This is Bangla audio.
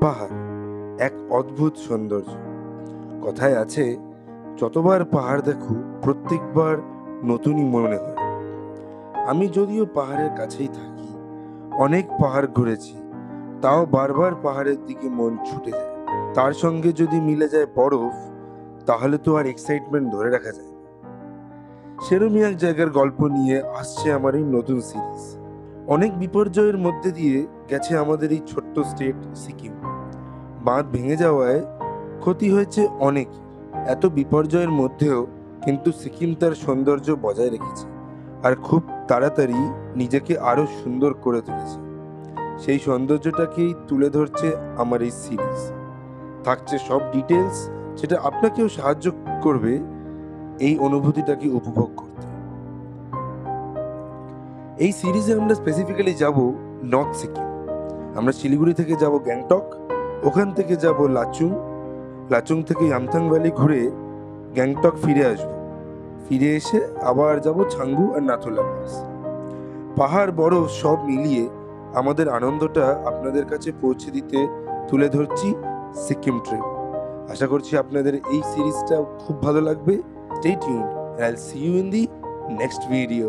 পাহাড় এক অদ্ভুত সৌন্দর্য। কথায় আছে, যতবার পাহাড় দেখো প্রত্যেকবার নতুনই মনে হয়। আমি যদিও পাহাড়ের কাছেই থাকি, অনেক পাহাড় ঘুরেছি, তাও বারবার পাহাড়ের দিকে মন ছুটে যায়। তার সঙ্গে যদি মিলে যায় বরফ, তাহলে তো আর এক্সাইটমেন্ট ধরে রাখা যায় না। সেরমই এক জায়গার গল্প নিয়ে আসছে আমার এই নতুন সিরিজ। অনেক বিপর্যয়ের মধ্যে দিয়ে গেছে আমাদের এই ছোট্ট স্টেট সিকিম। বাঁধ ভেঙে যাওয়ায় ক্ষতি হয়েছে অনেক। এত বিপর্যয়ের মধ্যেও কিন্তু সিকিম তার সৌন্দর্য বজায় রেখেছে, আর খুব তাড়াতাড়ি নিজেকে আরো সুন্দর করে তুলেছে। সেই সৌন্দর্যটাকেই তুলে ধরছে আমার এই সিরিজ। থাকছে সব ডিটেলস, যেটা আপনাকেও সাহায্য করবে এই অনুভূতিটাকে উপভোগ করতে। এই সিরিজে আমরা স্পেসিফিক্যালি যাব নর্থ সিকিম। আমরা শিলিগুড়ি থেকে যাব গ্যাংটক, ওখান থেকে যাব লাচুং, লাচুং থেকে ইয়ামথাং ভ্যালি ঘুরে গ্যাংটক ফিরে আসব। ফিরে এসে আবার যাব ছাঙ্গু আর নাথুলা পাস। পাহাড় বরফ সব মিলিয়ে আমাদের আনন্দটা আপনাদের কাছে পৌঁছে দিতে তুলে ধরছি সিকিম ট্রিপ। আশা করছি আপনাদের এই সিরিজটা খুব ভালো লাগবে। Stay tuned, I will see you in the next video.